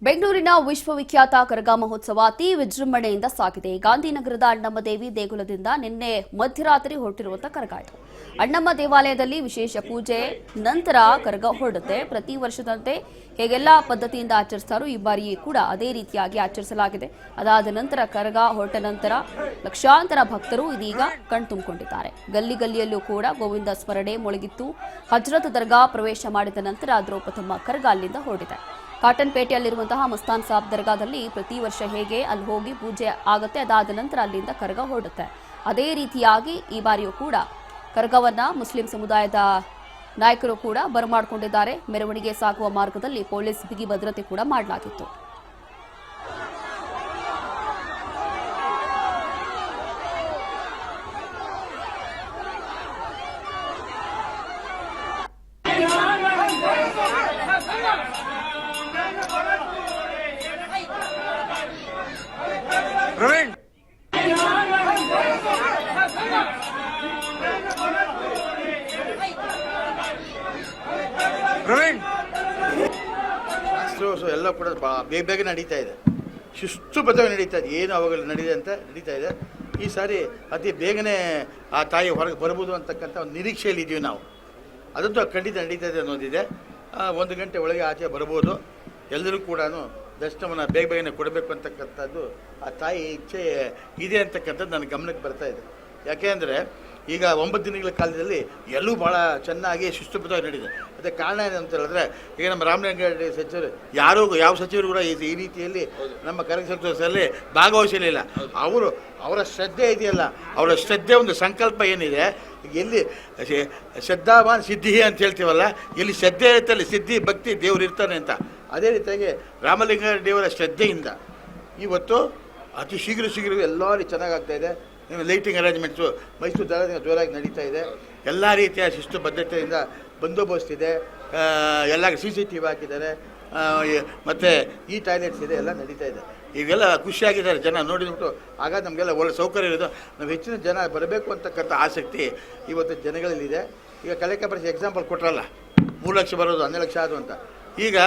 ಬೆಂಗಳೂರಿನ ವಿಶ್ವವಿಖ್ಯಾತ ಕರಗ ಮಹೋತ್ಸವ ಅತಿ ವಿಜೃಂಭಣೆಯಿಂದ ಸಾಗಿದೆ. ಗಾಂಧಿನಗರದ ಅಣ್ಣಮ್ಮ ದೇವಿ ದೇಗುಲದಿಂದ ನಿನ್ನೆ ಮಧ್ಯರಾತ್ರಿ ಹೊರಟಿರುವಂತಹ ಕರಗ ಇದು. ಅಣ್ಣಮ್ಮ ದೇವಾಲಯದಲ್ಲಿ ವಿಶೇಷ ಪೂಜೆ ನಂತರ ಕರಗ ಹೊರಡುತ್ತೆ. ಪ್ರತಿ ವರ್ಷದಂತೆ ಹೇಗೆಲ್ಲ ಪದ್ಧತಿಯಿಂದ ಆಚರಿಸ್ತಾರೋ ಈ ಬಾರಿ ಕೂಡ ಅದೇ ರೀತಿಯಾಗಿ ಆಚರಿಸಲಾಗಿದೆ. ಅದಾದ ನಂತರ ಕರಗ ಹೊರಟ ನಂತರ ಲಕ್ಷಾಂತರ ಭಕ್ತರು ಇದೀಗ ಕಣ್ತುಂಬಿಕೊಂಡಿದ್ದಾರೆ. ಗಲ್ಲಿ ಗಲ್ಲಿಯಲ್ಲೂ ಕೂಡ ಗೋವಿಂದ ಸ್ಮರಣೆ ಮೊಳಗಿತ್ತು. ಹಜರತ್ ದರ್ಗಾ ಪ್ರವೇಶ ಮಾಡಿದ ನಂತರ ದ್ರೌಪದಮ್ಮ ಕರಗ ಅಲ್ಲಿಂದ ಹೊರಟಿದೆ. ಕಾಟನ್ ಪೇಟೆಯಲ್ಲಿರುವಂತಹ ಮಸ್ತಾನ್ ಸಾಬ್ ದರ್ಗಾದಲ್ಲಿ ಪ್ರತಿ ವರ್ಷ ಹೇಗೆ ಅಲ್ಲಿ ಹೋಗಿ ಪೂಜೆ ಆಗುತ್ತೆ, ಅದಾದ ನಂತರ ಅಲ್ಲಿಂದ ಕರಗ ಹೊರಡುತ್ತೆ. ಅದೇ ರೀತಿಯಾಗಿ ಈ ಬಾರಿಯೂ ಕೂಡ ಕರಗವನ್ನ ಮುಸ್ಲಿಂ ಸಮುದಾಯದ ನಾಯಕರು ಕೂಡ ಬರಮಾಡಿಕೊಂಡಿದ್ದಾರೆ. ಮೆರವಣಿಗೆ ಸಾಗುವ ಮಾರ್ಗದಲ್ಲಿ ಪೊಲೀಸ್ ಬಿಗಿ ಭದ್ರತೆ ಕೂಡ ಮಾಡಲಾಗಿತ್ತು. ಪ್ರವೀಣ್ ಪ್ರವೀಣ್ ಶಾಸ್ತ್ರೋತ್ಸವ ಎಲ್ಲ ಕೂಡ ಬೇಗ ಬೇಗ ನಡೀತಾ ಇದೆ, ಶಿಸ್ತುಬದ್ಧವಾಗಿ ನಡೀತಾ ಇದೆ. ಏನು ಅವಾಗ ನಡೀದೆ ಅಂತ ನಡೀತಾ ಇದೆ. ಈ ಸಾರಿ ಅತಿ ಬೇಗನೆ ಆ ತಾಯಿ ಹೊರಗೆ ಬರ್ಬೋದು ಅಂತಕ್ಕಂಥ ಒಂದು ನಿರೀಕ್ಷೆಯಲ್ಲಿ ಇದ್ದೀವಿ ನಾವು. ಅದಂತೂ ಖಂಡಿತ ನಡೀತಾ ಇದೆ ಅನ್ನೋದಿದೆ. 1 ಗಂಟೆ ಒಳಗೆ ಆಚೆ ಬರ್ಬೋದು. ಎಲ್ಲರೂ ಕೂಡ ದರ್ಶನವನ್ನು ಬೇಗ ಬೇಗನೆ ಕೊಡಬೇಕು ಅಂತಕ್ಕಂಥದ್ದು ಆ ತಾಯಿ ಇಚ್ಛೆ ಇದೆ ಅಂತಕ್ಕಂಥದ್ದು ನನ್ನ ಗಮನಕ್ಕೆ ಬರ್ತಾ ಇದೆ. ಯಾಕೆ ಅಂದರೆ ಈಗ 9 ದಿನಗಳ ಕಾಲದಲ್ಲಿ ಎಲ್ಲೂ ಭಾಳ ಚೆನ್ನಾಗಿ ಶಿಸ್ತುಬದ್ಧವಾಗಿ ನಡೆದಿದೆ. ಅದಕ್ಕೆ ಕಾರಣ ಏನು ಅಂತ ಹೇಳಿದ್ರೆ, ಈಗ ನಮ್ಮ ರಾಮಲಿಂಗಾರೆಡ್ಡಿ ಸಚಿವರು ಯಾವ ಸಚಿವರು ಕೂಡ ಈ ರೀತಿಯಲ್ಲಿ ನಮ್ಮ ಕರಗ ಸಂತೋಷದಲ್ಲಿ ಭಾಗವಹಿಸಲಿಲ್ಲ. ಅವರ ಶ್ರದ್ಧೆ ಇದೆಯಲ್ಲ, ಅವರ ಶ್ರದ್ಧೆ ಒಂದು ಸಂಕಲ್ಪ ಏನಿದೆ, ಎಲ್ಲಿ ಶ್ರದ್ಧಾವಾನ್ ಸಿದ್ಧಿ ಅಂತ ಹೇಳ್ತೀವಲ್ಲ, ಎಲ್ಲಿ ಶ್ರದ್ಧೆ ಇರುತ್ತೆ ಅಲ್ಲಿ ಸಿದ್ಧಿ ಭಕ್ತಿ ದೇವರು ಇರ್ತಾನೆ ಅಂತ. ಅದೇ ರೀತಿಯಾಗಿ ರಾಮಲಿಂಗಾರೆಡ್ಡಿಯವರ ಶ್ರದ್ಧೆಯಿಂದ ಇವತ್ತು ಅತಿ ಶೀಘ್ರ ಎಲ್ಲರೂ ಚೆನ್ನಾಗಾಗ್ತಾಯಿದೆ. ಲೈಟಿಂಗ್ ಅರೇಂಜ್ಮೆಂಟ್ಸು ಮೈಸೂರು ದಳದಿಂದ ಜೋರಾಗಿ ನಡೀತಾ ಇದೆ. ಎಲ್ಲ ರೀತಿಯ ಶಿಸ್ತು ಬದ್ಧತೆಯಿಂದ ಬಂದೋಬಸ್ತ್ ಇದೆ. ಎಲ್ಲ CCTV ಹಾಕಿದ್ದಾರೆ. ಮತ್ತು ಈ ಟಾಯ್ಲೆಟ್ಸ್ ಇದೆ, ಎಲ್ಲ ನಡೀತಾ ಇದೆ. ಈಗೆಲ್ಲ ಖುಷಿಯಾಗಿದ್ದಾರೆ ಜನ ನೋಡಿದ್ಬಿಟ್ಟು. ಆಗ ನಮಗೆಲ್ಲ ಒಳ್ಳೆ ಸೌಕರ್ಯ ಇರೋದು. ನಾವು ಹೆಚ್ಚಿನ ಜನ ಬರಬೇಕು ಅಂತಕ್ಕಂಥ ಆಸಕ್ತಿ ಇವತ್ತು ಜನಗಳಲ್ಲಿದೆ. ಈಗ ಕಲೆಕ ಪರಿಷೆ ಎಕ್ಸಾಂಪಲ್ ಕೊಟ್ರಲ್ಲ, 3 ಲಕ್ಷ ಬರೋದು 12 ಲಕ್ಷ ಆದು ಅಂತ. ಈಗ